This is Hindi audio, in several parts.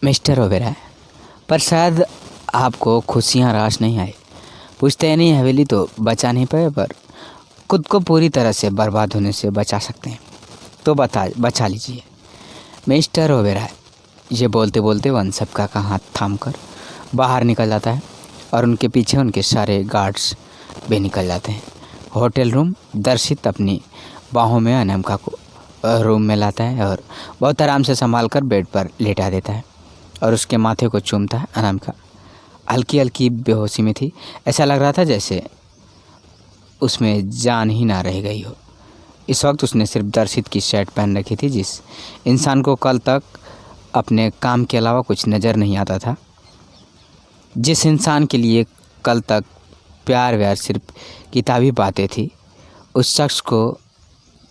मिस्टर ओबेरॉय, पर शायद आपको खुशियाँ रास नहीं आई। पुश्तैनी हवेली तो बचा नहीं पाए, पर खुद को पूरी तरह से बर्बाद होने से बचा सकते हैं, तो बचा लीजिए मिस्टर ओबेरॉय। ये बोलते बोलते वन सबका का हाथ थामकर बाहर निकल जाता है और उनके पीछे उनके सारे गार्ड्स भी निकल जाते हैं। होटल रूम दर्शित अपनी बाहों में अनामिका को रूम में लाता है और बहुत आराम से संभाल कर बेड पर लेटा देता है और उसके माथे को चूमता है। अनामिका हल्की हल्की बेहोशी में थी। ऐसा लग रहा था जैसे उसमें जान ही ना रह गई हो। इस वक्त उसने सिर्फ दर्शित की शर्ट पहन रखी थी। जिस इंसान को कल तक अपने काम के अलावा कुछ नज़र नहीं आता था, जिस इंसान के लिए कल तक प्यार व्यार सिर्फ किताबी बातें थी, उस शख्स को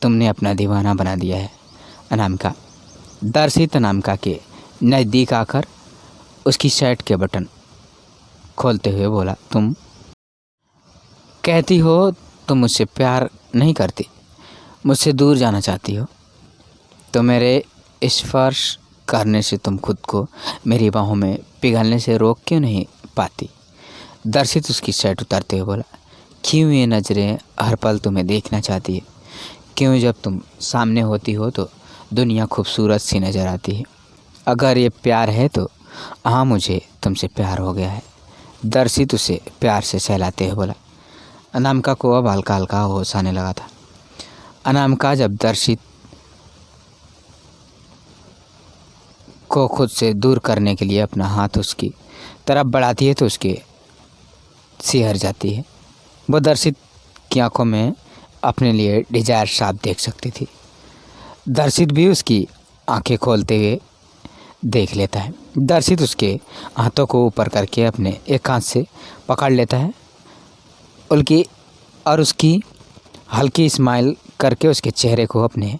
तुमने अपना दीवाना बना दिया है अनामिका। दर्शित अनामिका के नज़दीक आकर उसकी शर्ट के बटन खोलते हुए बोला, तुम कहती हो तुम मुझसे प्यार नहीं करती, मुझसे दूर जाना चाहती हो, तो मेरे स्पर्श करने से तुम खुद को मेरी बाहों में पिघलने से रोक क्यों नहीं पाती? दर्शित उसकी शर्ट उतारते हुए बोला, क्यों ये नज़रें हर पल तुम्हें देखना चाहती है? क्यों जब तुम सामने होती हो तो दुनिया खूबसूरत सी नज़र आती है? अगर ये प्यार है तो हाँ, मुझे तुमसे प्यार हो गया है। दर्शित उसे प्यार से सहलाते हुए बोला। अनामिका को अब हल्का हल्का होश आने लगा था। अनामिका जब दर्शित को खुद से दूर करने के लिए अपना हाथ उसकी तरफ बढ़ाती है तो उसके सिहर जाती है। वो दर्शित की आंखों में अपने लिए डिजायर साफ देख सकती थी। दर्शित भी उसकी आंखें खोलते हुए देख लेता है। दर्शित उसके हाथों को ऊपर करके अपने एक हाथ से पकड़ लेता है और उसकी हल्की स्माइल करके उसके चेहरे को अपने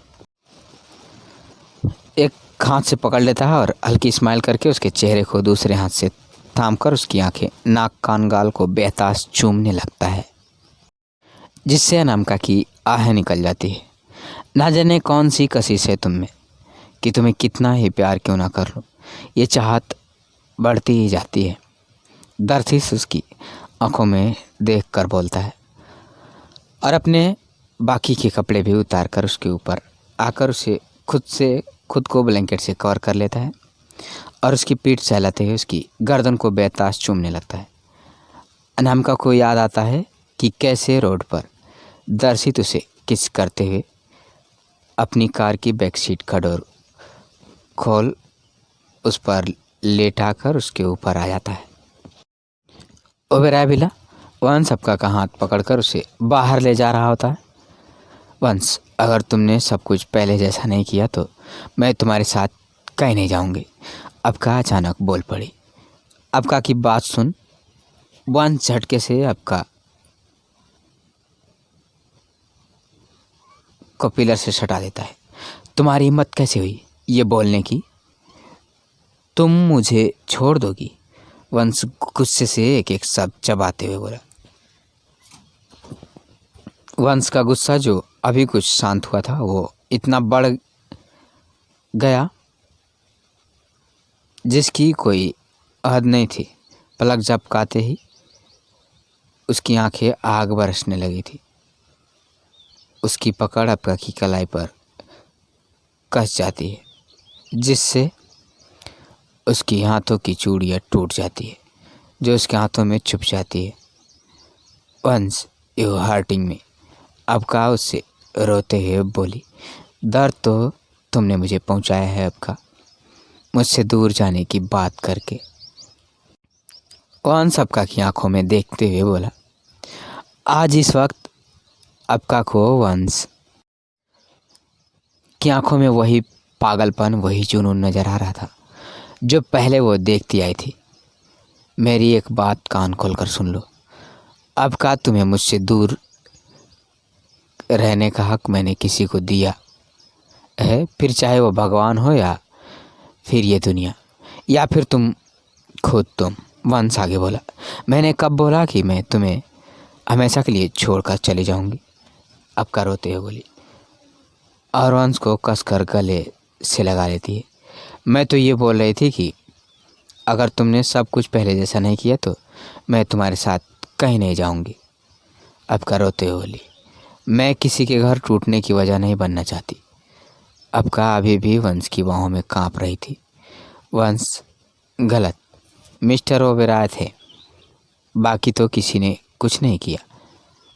एक हाथ से पकड़ लेता है और हल्की स्माइल करके उसके चेहरे को दूसरे हाथ से थामकर उसकी आंखें, नाक, कान, गाल को बेहताश चूमने लगता है, जिससे अनामिका की आहें निकल जाती है। ना जाने कौन सी कशिश है तुम में कि तुम्हें कितना ही प्यार क्यों ना कर लो, ये चाहत बढ़ती ही जाती है। दर्शित उसकी आंखों में देखकर बोलता है और अपने बाकी के कपड़े भी उतार कर उसके ऊपर आकर उसे खुद को ब्लैंकेट से कवर कर लेता है और उसकी पीठ सहलाते हुए उसकी गर्दन को बेताश चूमने लगता है। अनामिका को याद आता है कि कैसे रोड पर दर्शित उसे किस करते हुए अपनी कार की बैक सीट का डोर खोल उस पर लेटाकर उसके ऊपर आ जाता है। ओबेरॉय बिला वन सबका का हाथ पकड़कर उसे बाहर ले जा रहा होता है। वंश, अगर तुमने सब कुछ पहले जैसा नहीं किया तो मैं तुम्हारे साथ कहीं नहीं जाऊंगी। अबका अचानक बोल पड़ी। अबका की बात सुन वंश झटके से अबका को पिलर से सटा देता है। तुम्हारी हिम्मत कैसे हुई ये बोलने की? तुम मुझे छोड़ दोगी? वंश गुस्से से एक एक शब्द चबाते हुए बोला। वंश का गुस्सा जो अभी कुछ शांत हुआ था वो इतना बढ़ गया जिसकी कोई हद नहीं थी। पलक झपकाते ही उसकी आंखें आग बरसने लगी थी। उसकी पकड़ अबका की कलाई पर कस जाती है, जिससे उसकी हाथों की चूड़ियाँ टूट जाती है जो उसके हाथों में छुप जाती है। वंस यू हर्टिंग मी, अबका उससे रोते हुए बोली। दर्द तो तुमने मुझे पहुंचाया है अबका, मुझसे दूर जाने की बात करके। वंस अबका की आंखों में देखते हुए बोला। आज इस वक्त अबका को वंस की आंखों में वही पागलपन, वही जुनून नजर आ रहा था जो पहले वो देखती आई थी। मेरी एक बात कान खोलकर सुन लो। अबका, तुम्हें मुझसे दूर रहने का हक मैंने किसी को दिया है, फिर चाहे वो भगवान हो या फिर ये दुनिया या फिर तुम खुद। वंश आगे बोला। मैंने कब बोला कि मैं तुम्हें हमेशा के लिए छोड़कर चली जाऊंगी? अबका रोते हुए बोली और वंश को कसकर गले से लगा लेती है। मैं तो ये बोल रही थी कि अगर तुमने सब कुछ पहले जैसा नहीं किया तो मैं तुम्हारे साथ कहीं नहीं जाऊंगी। अबका रोते हुए बोली, मैं किसी के घर टूटने की वजह नहीं बनना चाहती। अबका अभी भी वंश की बाहों में कांप रही थी। वंश, गलत, मिस्टर ओबेरॉय थे, बाकी तो किसी ने कुछ नहीं किया,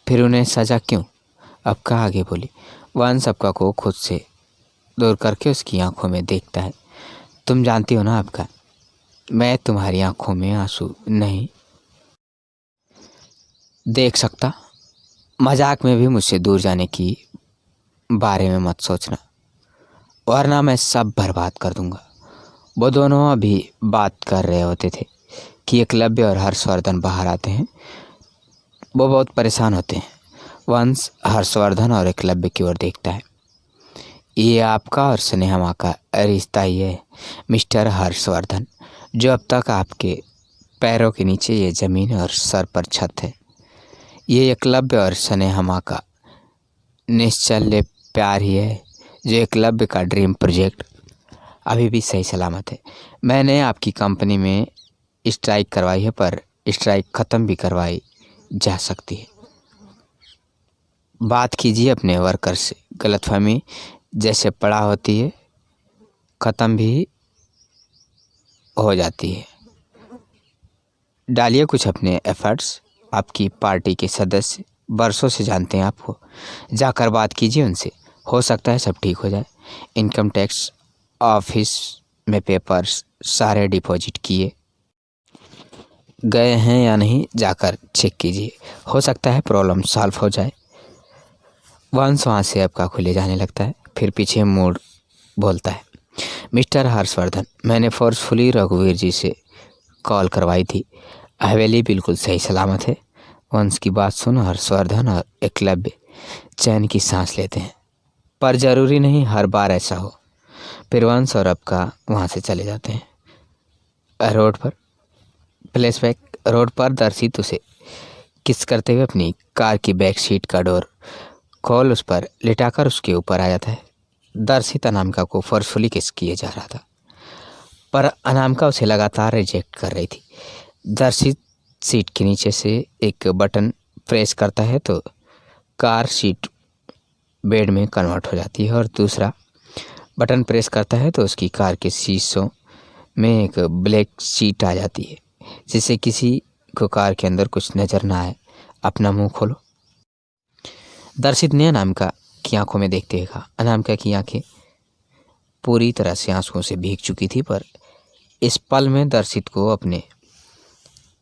फिर उन्हें सजा क्यों? अबका आगे बोली। वंश अबका को खुद से दूर करके उसकी आंखों में देखता है। तुम जानती हो ना अबका, मैं तुम्हारी आंखों में आंसू नहीं देख सकता। मजाक में भी मुझसे दूर जाने की बारे में मत सोचना, वरना मैं सब बर्बाद कर दूंगा। वो दोनों अभी बात कर रहे होते थे कि एकलव्य और हर्षवर्धन बाहर आते हैं। वो बहुत परेशान होते हैं। वंश हर्षवर्धन और एकलव्य की ओर देखता है। ये आपका और स्नेहा माँ का रिश्ता ही है मिस्टर हर्षवर्धन, जो अब तक आपके पैरों के नीचे ये ज़मीन और सर पर छत है। ये एकलव्य और स्नेहा माँ का निश्चल्य प्यार ही है जो एकलव्य का ड्रीम प्रोजेक्ट अभी भी सही सलामत है। मैंने आपकी कंपनी में स्ट्राइक करवाई है, पर स्ट्राइक ख़त्म भी करवाई जा सकती है। बात कीजिए अपने वर्कर से। गलतफहमी जैसे पड़ा होती है, ख़त्म भी हो जाती है। डालिए कुछ अपने एफर्ट्स। आपकी पार्टी के सदस्य बरसों से जानते हैं आपको। जाकर बात कीजिए उनसे, हो सकता है सब ठीक हो जाए। इनकम टैक्स ऑफिस में पेपर्स सारे डिपॉजिट किए गए हैं या नहीं, जाकर चेक कीजिए, हो सकता है प्रॉब्लम सॉल्व हो जाए। वंश वहाँ से आपका खुले जाने लगता है, फिर पीछे मुड़ बोलता है, मिस्टर हर्षवर्धन, मैंने फोर्सफुली रघुवीर जी से कॉल करवाई थी, हवेली बिल्कुल सही सलामत है। वंश की बात सुन हर्षवर्धन और एकलव्य चैन की सांस लेते हैं, पर ज़रूरी नहीं हर बार ऐसा हो। फिर वंश और अबका वहाँ से चले जाते हैं। रोड पर फ्लैशबैक। रोड पर दर्शित उसे किस करते हुए अपनी कार की बैक सीट का डोर खोल उस पर लिटाकर उसके ऊपर आ जाता है। दर्शित अनामिका को फोर्सफुली किस किए जा रहा था, पर अनामिका उसे लगातार रिजेक्ट कर रही थी। दर्शित सीट के नीचे से एक बटन प्रेस करता है तो कार सीट बेड में कन्वर्ट हो जाती है, और दूसरा बटन प्रेस करता है तो उसकी कार के शीशों में एक ब्लैक सीट आ जाती है, जिससे किसी को कार के अंदर कुछ नज़र ना आए। अपना मुंह खोलो। दर्शित ने अनामिका की आंखों में देखते हुए कहा। अनामिका की आंखें पूरी तरह से आंसुओं से भीग चुकी थी, पर इस पल में दर्शित को अपने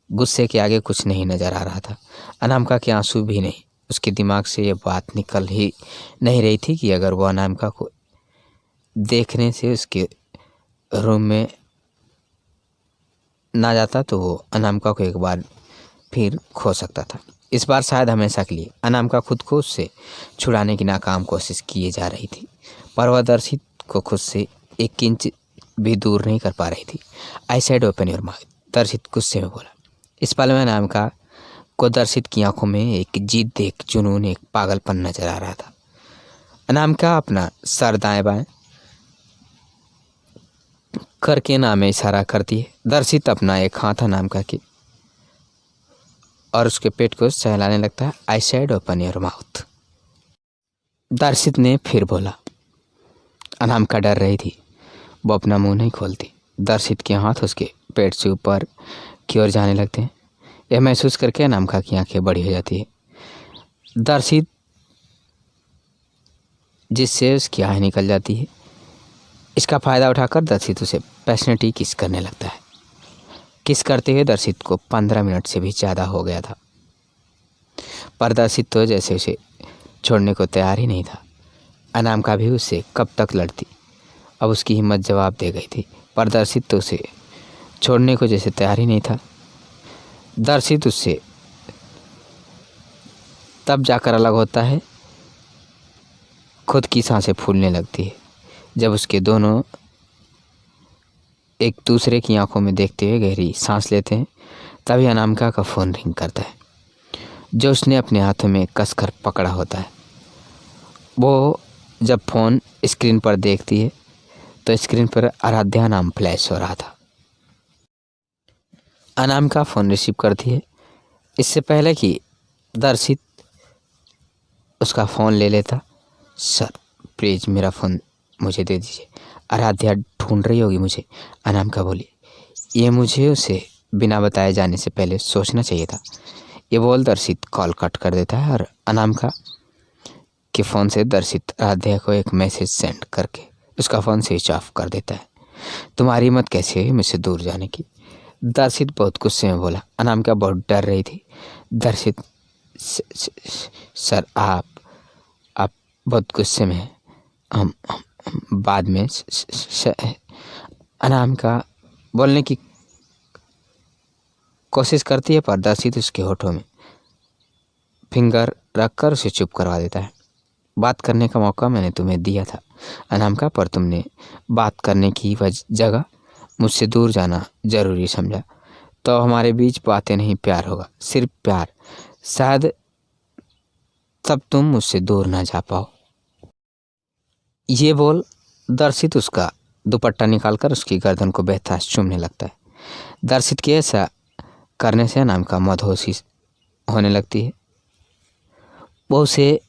गुस्से के आगे कुछ नहीं नजर आ रहा था। अनामिका के आंसू भी नहीं। उसके दिमाग से ये बात निकल ही नहीं रही थी कि अगर वो अनामिका को देखने से उसके रूम में ना जाता तो वो अनामिका को एक बार फिर खो सकता था। इस बार शायद हमेशा के लिए। अनामिका खुद को उससे छुड़ाने की नाकाम कोशिश किए जा रही थी, पर वह दर्शित को खुद से 1 इंच भी दूर नहीं कर पा रही थी। I said open your mouth, दर्शित गुस्से में बोला। इस पल में अनामिका को दर्शित की आंखों में एक जिद, एक जुनून, एक पागलपन नजर आ रहा था। अनामिका अपना सर दाएं बाएं करके ना में इशारा करती है। दर्शित अपना एक हाथ अनामिका के और उसके पेट को सहलाने लगता है। I said open your mouth, दर्शित ने फिर बोला। अनामिका डर रही थी, वो अपना मुंह नहीं खोलती। दर्शित के हाथ उसके पेट से ऊपर की ओर जाने लगते हैं। यह महसूस करके अनामिका की आंखें बड़ी हो जाती है। दर्शित जिससे उसकी आह निकल जाती है, इसका फ़ायदा उठाकर दर्शित उसे पैशनेटली किस करने लगता है। किस करते हुए दर्शित को 15 मिनट से भी ज़्यादा हो गया था, पर दर्शित तो जैसे उसे छोड़ने को तैयार ही नहीं था। अनामिका भी उससे कब तक लड़ती, अब उसकी हिम्मत जवाब दे गई थी, पर दर्शित तो उसे छोड़ने को जैसे तैयार ही नहीं था। दर्शित उससे तब जाकर अलग होता है, खुद की सांसें फूलने लगती है जब उसके दोनों एक दूसरे की आंखों में देखते हुए गहरी सांस लेते हैं। तभी अनामिका का फ़ोन रिंग करता है, जो उसने अपने हाथों में कसकर पकड़ा होता है। वो जब फ़ोन स्क्रीन पर देखती है तो स्क्रीन पर आराध्या नाम फ्लैश हो रहा था। अनामिका फ़ोन रिसीव करती है। इससे पहले कि दर्शित उसका फ़ोन ले लेता, सर प्लीज़ मेरा फ़ोन मुझे दे दीजिए, आराध्या ढूंढ रही होगी मुझे। अनामिका बोली, ये मुझे उसे बिना बताए जाने से पहले सोचना चाहिए था। ये बोल दर्शित कॉल कट कर देता है और अनामिका के फ़ोन से दर्शित आराध्या को एक मैसेज सेंड करके उसका फ़ोन स्विच ऑफ कर देता है। तुम्हारी हिम्मत कैसे हुई मुझसे दूर जाने की? दर्शित बहुत गुस्से में बोला। अनामिका बहुत डर रही थी। दर्शित, सर आप बहुत गुस्से में हैं। हम बाद में अनामिका बोलने की कोशिश करती है, पर दर्शित उसके होठों में फिंगर रखकर उसे चुप करवा देता है। बात करने का मौका मैंने तुम्हें दिया था अनामिका, पर तुमने बात करने की जगह मुझसे दूर जाना जरूरी समझा। तो हमारे बीच बातें नहीं, प्यार होगा, सिर्फ प्यार। शायद तब तुम मुझसे दूर ना जा पाओ। ये बोल दर्शित उसका दुपट्टा निकालकर उसकी गर्दन को बेतहाश चूमने लगता है। दर्शित के ऐसा करने से अनामिका मदहोशी होने लगती है। वो उसे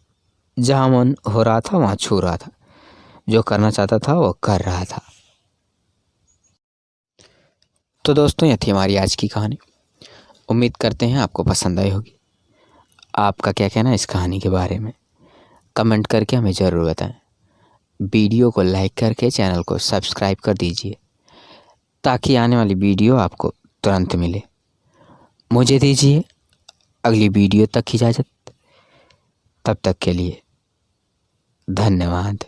जहाँ मन हो रहा था वहाँ छू रहा था, जो करना चाहता था वो कर रहा था। तो दोस्तों, यह थी हमारी आज की कहानी। उम्मीद करते हैं आपको पसंद आई होगी। आपका क्या कहना है इस कहानी के बारे में? कमेंट करके हमें ज़रूर बताएं। वीडियो को लाइक करके चैनल को सब्सक्राइब कर दीजिए ताकि आने वाली वीडियो आपको तुरंत मिले। मुझे दीजिए अगली वीडियो तक इजाज़त। तब तक के लिए धन्यवाद।